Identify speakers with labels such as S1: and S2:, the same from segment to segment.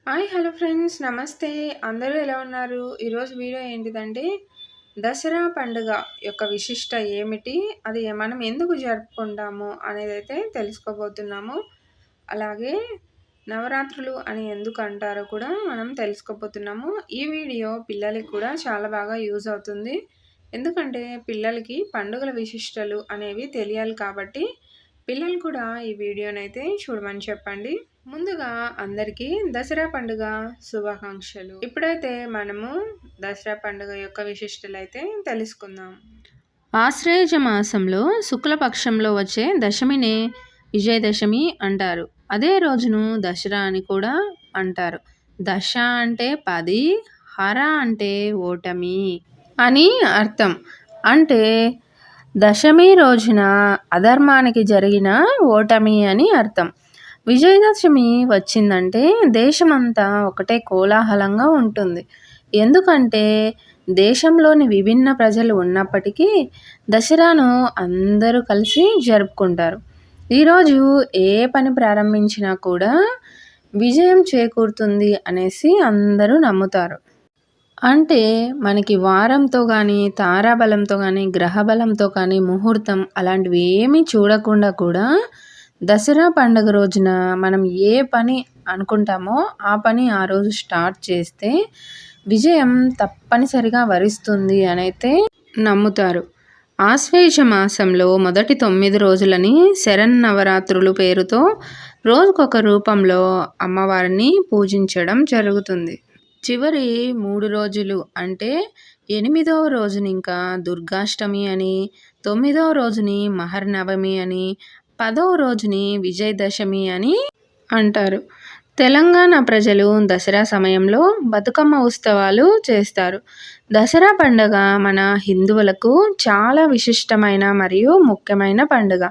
S1: Hi hello friends నమస్తే. అందరూ ఎలా ఉన్నారు? ఈరోజు వీడియో ఏంటిదంటే దసరా పండుగ యొక్క విశిష్ట ఏమిటి, అది మనం ఎందుకు జరుపుకుంటాము అనేదైతే తెలుసుకోబోతున్నాము. అలాగే నవరాత్రులు అని ఎందుకు అంటారో కూడా మనం తెలుసుకోబోతున్నాము. ఈ వీడియో పిల్లలకి కూడా చాలా బాగా యూజ్ అవుతుంది. ఎందుకంటే పిల్లలకి పండుగల విశిష్టలు అనేవి తెలియాలి కాబట్టి పిల్లలు కూడా ఈ వీడియోనైతే చూడమని చెప్పండి. ముందుగా అందరికీ దసరా పండుగ శుభాకాంక్షలు. ఇప్పుడైతే మనము దసరా పండుగ యొక్క విశిష్టలు అయితే తెలుసుకుందాం. ఆశ్వేయుజ మాసంలో శుక్లపక్షంలో వచ్చే దశమిని విజయదశమి అంటారు. అదే రోజును దసరా అని కూడా అంటారు. దశ అంటే 10, హర అంటే ఓటమి అని అర్థం. అంటే దశమి రోజున అధర్మానికి జరిగిన ఓటమి అని అర్థం. విజయదశమి వచ్చిందంటే దేశమంతా ఒకటే కోలాహలంగా ఉంటుంది. ఎందుకంటే దేశంలోని విభిన్న ప్రజలు ఉన్నప్పటికీ దసరాను అందరూ కలిసి జరుపుకుంటారు. ఈరోజు ఏ పని ప్రారంభించినా కూడా విజయం చేకూరుతుంది అనేసి అందరూ నమ్ముతారు. అంటే మనకి వారంతో కానీ, తారాబలంతో కానీ, గ్రహబలంతో కానీ, ముహూర్తం అలాంటివి ఏమీ చూడకుండా కూడా దసరా పండుగ రోజున మనం ఏ పని అనుకుంటామో ఆ పని ఆ రోజు స్టార్ట్ చేస్తే విజయం తప్పనిసరిగా వరిస్తుంది అనైతే నమ్ముతారు. ఆశ్వేయుజ మాసంలో మొదటి 9 రోజులని శరన్నవరాత్రులు పేరుతో రోజుకొక రూపంలో అమ్మవారిని పూజించడం జరుగుతుంది. చివరి 3 రోజులు అంటే 8వ రోజుని ఇంకా దుర్గాష్టమి అని, 9వ రోజుని మహర్నవమి అని, 10వ రోజుని విజయదశమి అని అంటారు. తెలంగాణ ప్రజలు దసరా సమయంలో బతుకమ్మ ఉత్సవాలు చేస్తారు. దసరా పండుగ మన హిందువులకు చాలా విశిష్టమైన మరియు ముఖ్యమైన పండుగ.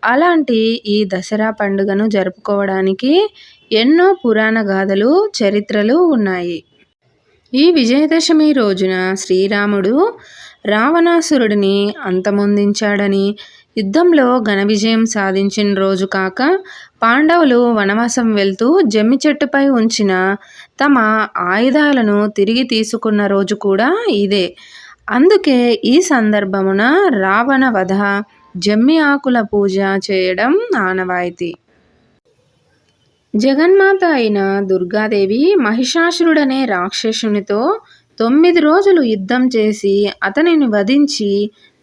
S1: అలాంటి ఈ దసరా పండుగను జరుపుకోవడానికి ఎన్నో పురాణ గాథలు, చరిత్రలు ఉన్నాయి. ఈ విజయదశమి రోజున శ్రీరాముడు రావణాసురుడిని అంతమొందించాడని, యుద్ధంలో ఘన విజయం సాధించిన రోజు కాక పాండవులు వనవాసం వెళ్తూ జమ్మి చెట్టుపై ఉంచిన తమ ఆయుధాలను తిరిగి తీసుకున్న రోజు కూడా ఇదే. అందుకే ఈ సందర్భమున రావణ వధ, జమ్మి ఆకుల పూజ చేయడం ఆనవాయితీ. జగన్మాత అయిన దుర్గాదేవి మహిషాసురుడనే రాక్షసునితో 9 రోజులు యుద్ధం చేసి అతనిని వధించి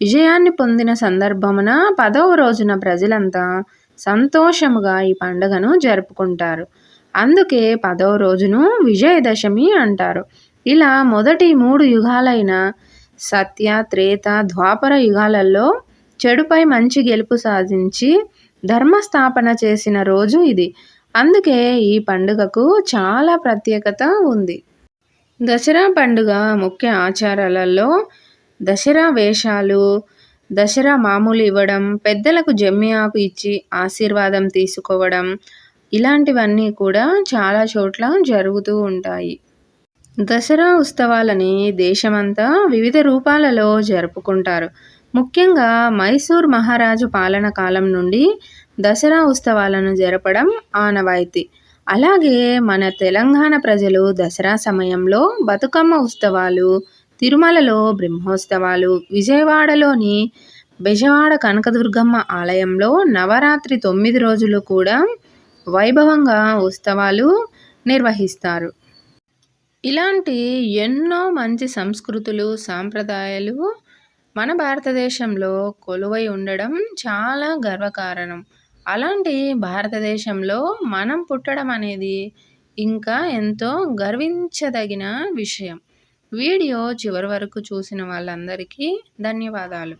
S1: విజయాన్ని పొందిన సందర్భమున 10వ రోజున ప్రజలంతా సంతోషముగా ఈ పండుగను జరుపుకుంటారు. అందుకే 10వ రోజును విజయదశమి అంటారు. ఇలా మొదటి 3 యుగాలైన సత్య, త్రేత, ద్వాపర యుగాలలో చెడుపై మంచి గెలుపు సాధించి ధర్మస్థాపన చేసిన రోజు ఇది. అందుకే ఈ పండుగకు చాలా ప్రత్యేకత ఉంది. దసరా పండుగ ముఖ్య ఆచారాలలో దసరా వేషాలు, దసరా మామూలు ఇవ్వడం, పెద్దలకు జమ్మి ఆకు ఇచ్చి ఆశీర్వాదం తీసుకోవడం, ఇలాంటివన్నీ కూడా చాలా చోట్ల జరుగుతూ ఉంటాయి. దసరా ఉత్సవాలని దేశమంతా వివిధ రూపాలలో జరుపుకుంటారు. ముఖ్యంగా మైసూర్ మహారాజు పాలన కాలం నుండి దసరా ఉత్సవాలను జరపడం ఆనవాయితీ. అలాగే మన తెలంగాణ ప్రజలు దసరా సమయంలో బతుకమ్మ ఉత్సవాలు, తిరుమలలో బ్రహ్మోత్సవాలు, విజయవాడలోని బెజవాడ కనకదుర్గమ్మ ఆలయంలో నవరాత్రి 9 రోజులు కూడా వైభవంగా ఉత్సవాలు నిర్వహిస్తారు. ఇలాంటి ఎన్నో మంచి సంస్కృతులు, సాంప్రదాయాలు మన భారతదేశంలో కొలువై ఉండడం చాలా గర్వకారణం. అలాంటి భారతదేశంలో మనం పుట్టడం అనేది ఇంకా ఎంతో గర్వించదగిన విషయం. వీడియో చివరి వరకు చూసిన వాళ్ళందరికీ ధన్యవాదాలు.